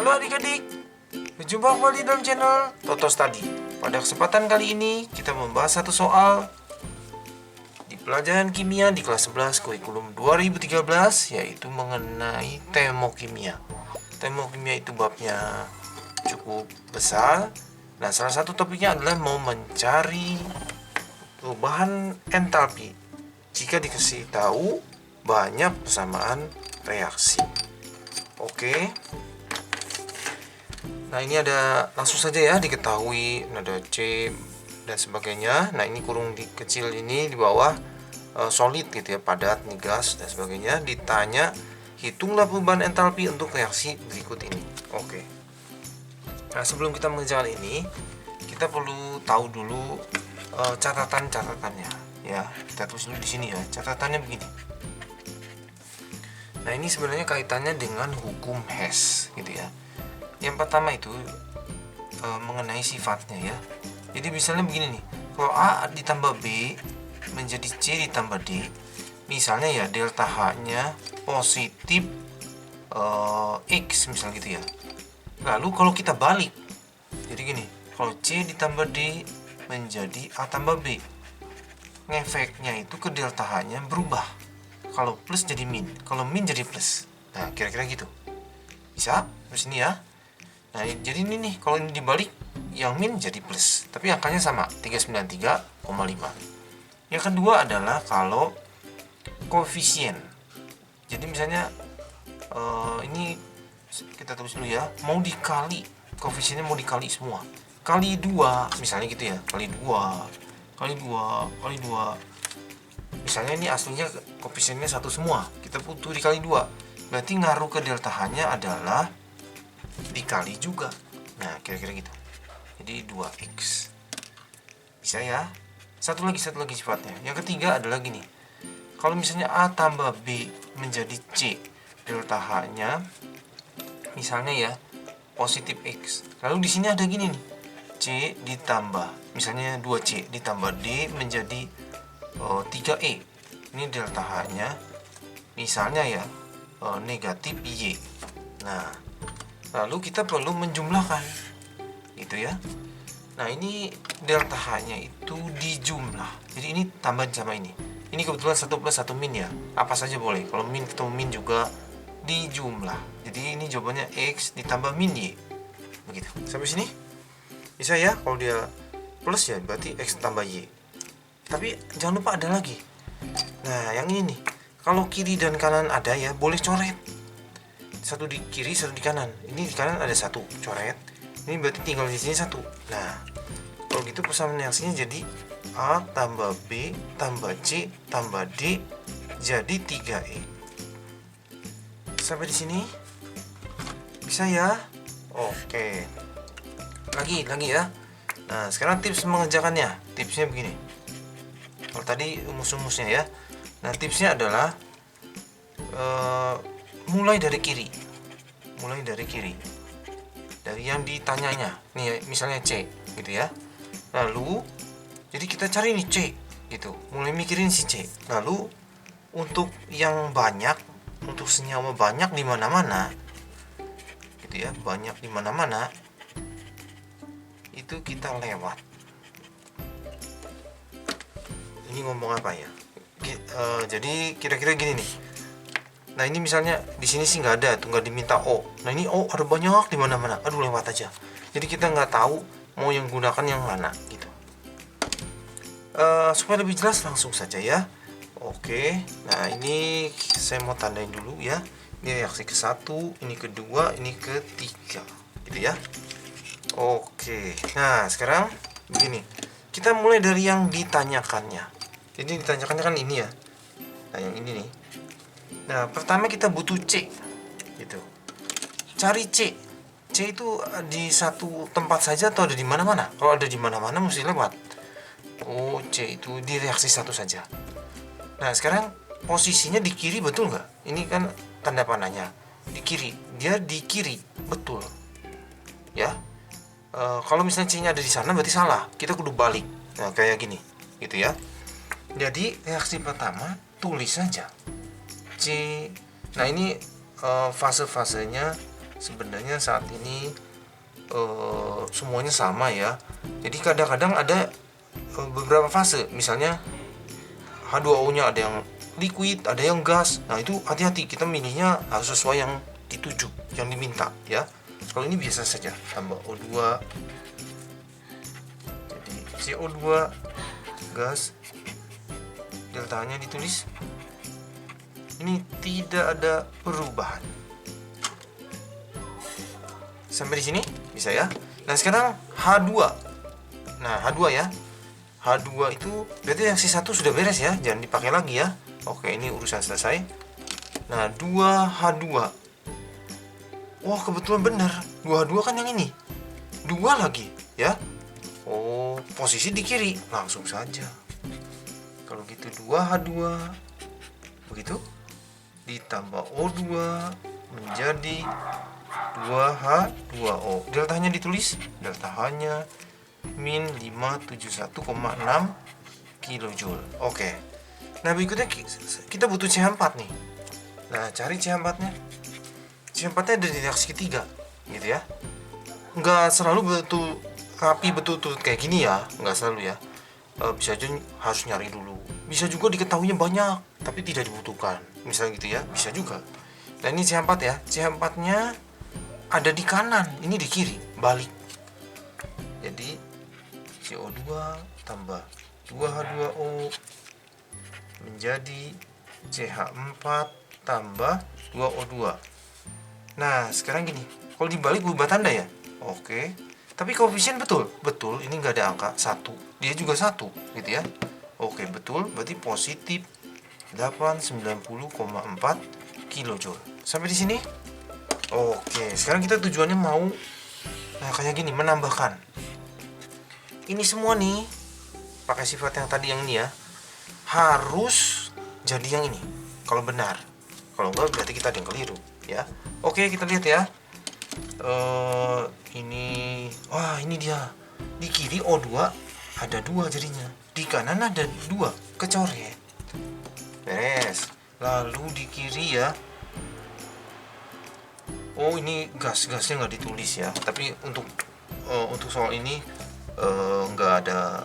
Halo adik-adik, berjumpa kembali dalam channel Toto Study. Pada kesempatan kali ini kita membahas satu soal di pelajaran kimia di kelas 11 kurikulum 2013, yaitu mengenai termokimia. Termokimia itu babnya cukup besar. Nah, salah satu topiknya adalah mau mencari perubahan entalpi jika dikasih tahu banyak persamaan reaksi. Oke. Nah, ini ada langsung saja ya diketahui ada C dan sebagainya. Nah, ini kurung kecil ini di bawah solid gitu ya, padat, nih gas dan sebagainya. Ditanya hitunglah perubahan entalpi untuk reaksi berikut ini. Oke. Nah, sebelum kita mengerjakan ini, kita perlu tahu dulu catatan-catatannya ya. Kita tulis dulu di sini ya. Catatannya begini. Nah, ini sebenarnya kaitannya dengan hukum Hess gitu ya. Yang pertama itu mengenai sifatnya ya. Jadi misalnya begini nih, kalau A ditambah B menjadi C ditambah D, misalnya ya delta H-nya positif X misalnya gitu ya. Lalu kalau kita balik, jadi gini, kalau C ditambah D menjadi A tambah B, ngefeknya itu ke delta H-nya berubah. Kalau plus jadi min, kalau min jadi plus. Nah, kira-kira gitu. Bisa? Terus ini ya. Nah, jadi ini nih, kalau ini dibalik, yang min jadi plus. Tapi angkanya sama, 393,5. Yang kedua adalah kalau koefisien. Jadi misalnya, ini kita tulis dulu ya, mau dikali, koefisiennya mau dikali semua. Kali 2, misalnya gitu ya, kali 2, kali 2, kali 2. Misalnya ini aslinya koefisiennya 1 semua, kita butuh dikali 2. Berarti ngaruh ke delta H-nya adalah dikali juga. Nah, kira-kira gitu. Jadi 2x. Bisa ya? Satu lagi sifatnya. Yang ketiga adalah gini. Kalau misalnya A tambah B menjadi C, delta H-nya misalnya ya positif x. Lalu di sini ada gini nih. C ditambah misalnya 2C ditambah D menjadi 3E. Ini delta H-nya misalnya ya negatif Y. Nah, lalu kita perlu menjumlahkan gitu ya. Nah, ini delta H-nya itu dijumlah. Jadi ini tambah sama ini. Ini kebetulan 1 plus 1 min ya. Apa saja boleh. Kalau min ketemu min juga dijumlah. Jadi ini jawabannya X ditambah min Y. Begitu. Sampai sini? Bisa ya? Kalau dia plus ya berarti X tambah Y. Tapi jangan lupa ada lagi. Nah, yang ini nih. Kalau kiri dan kanan ada ya, boleh coret. Satu di kiri, satu di kanan. Ini di kanan ada satu, coret. Ini berarti tinggal di sini satu. Nah, kalau gitu persamaan reaksinya jadi A tambah B tambah C tambah D jadi 3E. Sampai di sini bisa ya? Oke. Lagi ya. Nah, sekarang tips mengerjakannya. Tipsnya begini. Kalau tadi rumus-rumusnya ya. Nah, tipsnya adalah mulai dari kiri. Dari yang ditanyanya. Nih, misalnya C gitu ya. Lalu jadi kita cari nih C gitu. Mulai mikirin si C. Lalu untuk yang banyak, untuk senyawa banyak di mana-mana gitu ya, banyak di mana-mana itu kita lewat. Ini ngomong apa ya? Jadi kira-kira gini nih. Nah, ini misalnya di sini sih nggak ada, tuh nggak diminta O. Nah, ini O ada banyak di mana-mana. Aduh, lewat aja. Jadi kita nggak tahu mau yang gunakan yang mana gitu. Supaya lebih jelas langsung saja ya. Oke. Nah, ini saya mau tandain dulu ya. Ini reaksi ke-1, ini kedua, ini ketiga. Gitu ya. Oke. Nah, sekarang begini. Kita mulai dari yang ditanyakannya. Jadi ditanyakannya kan ini ya. Nah, yang ini nih. Nah, pertama kita butuh C gitu. Cari C. C itu di satu tempat saja atau ada di mana-mana? Kalau ada di mana-mana mesti lewat. Oh, C itu di reaksi 1 saja. Nah, sekarang posisinya di kiri betul nggak? Ini kan tanda panahnya di kiri. Dia di kiri, betul. Ya. Kalau misalnya C-nya ada di sana berarti salah. Kita kudu balik. Nah, kayak gini. Gitu ya. Jadi reaksi pertama tulis saja C. Nah, ini fase-fasenya sebenarnya saat ini semuanya sama ya. Jadi kadang-kadang ada beberapa fase, misalnya H2O-nya ada yang liquid, ada yang gas. Nah itu hati-hati, kita milihnya harus sesuai yang dituju, yang diminta ya. Kalau ini biasa saja, tambah O2, jadi CO2 gas, deltanya ditulis. Ini tidak ada perubahan. Sampai di sini bisa ya. Nah sekarang H2. Nah H2 ya. H2 itu berarti yang C1 sudah beres ya, jangan dipakai lagi ya. Oke, ini urusan selesai. Nah 2H2. Wah kebetulan benar, 2H2 kan yang ini. 2 lagi ya. Oh, posisi di kiri, langsung saja. Kalau gitu 2H2 begitu ditambah O2 menjadi 2H2O. Deltanya ditulis, delta H-nya min 571,6 kilojoule. Oke. Nah, berikutnya kita butuh CH4 nih. Nah, cari CH4-nya. CH4-nya ada di reaksi ketiga, gitu ya. Nggak selalu betul rapi betul-betul kayak gini ya, nggak selalu ya. Bisa aja harus nyari dulu. Bisa juga diketahuinya banyak, tapi tidak dibutuhkan. Misalnya gitu ya, bisa juga. Nah, ini CH4 ya. CH4-nya ada di kanan, ini di kiri, balik. Jadi CO2 tambah 2H2O menjadi CH4 tambah 2O2. Nah sekarang gini, kalau dibalik berubah tanda ya. Oke, tapi koefisien betul, ini nggak ada angka 1, dia juga 1 gitu ya. Oke betul, berarti positif 890,4 kilojoule. Sampai di sini. Oke, sekarang kita tujuannya mau kayak gini, menambahkan ini semua nih pakai sifat yang tadi yang ini ya, harus jadi yang ini kalau benar. Kalau enggak berarti kita ada yang keliru ya. Oke, kita lihat ya. Ini dia. Di kiri O2 ada 2 jadinya, di kanan ada 2, kecoret. Beres. Lalu di kiri ya. Oh, ini gasnya nggak ditulis ya. Tapi untuk soal ini nggak ada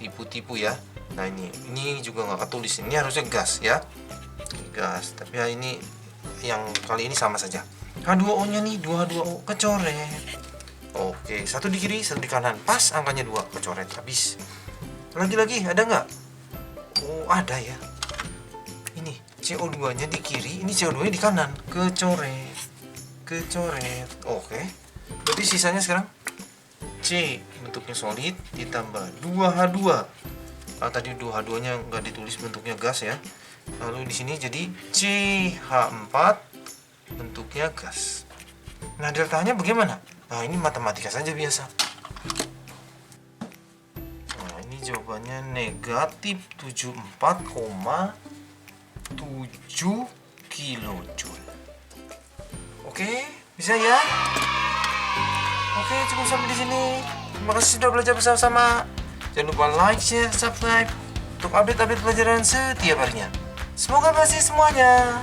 tipu-tipu ya. Nah ini juga nggak ketulis, ini harusnya gas ya, gas. Tapi ya ini yang kali ini sama saja. H2O nya nih, 2H2O kecoret. Oke, satu di kiri, satu di kanan, pas angkanya 2, kecoret, habis. Lagi ada nggak? Oh ada ya. Ini CO2 nya di kiri, ini CO2 nya di kanan, kecoret. Oke, berarti sisanya sekarang C bentuknya solid ditambah 2H2. Tadi 2H2 nya nggak ditulis bentuknya gas ya. Lalu di sini jadi CH4 bentuknya gas. Nah deltanya bagaimana? Nah ini matematika saja biasa. Nah ini jawabannya negatif 74,7 kilojoule. Oke, bisa ya? Oke, cukup sampai di sini. Terima kasih sudah belajar bersama-sama. Jangan lupa like, share, subscribe untuk update-update pelajaran setiap harinya. Semoga berhasil semuanya.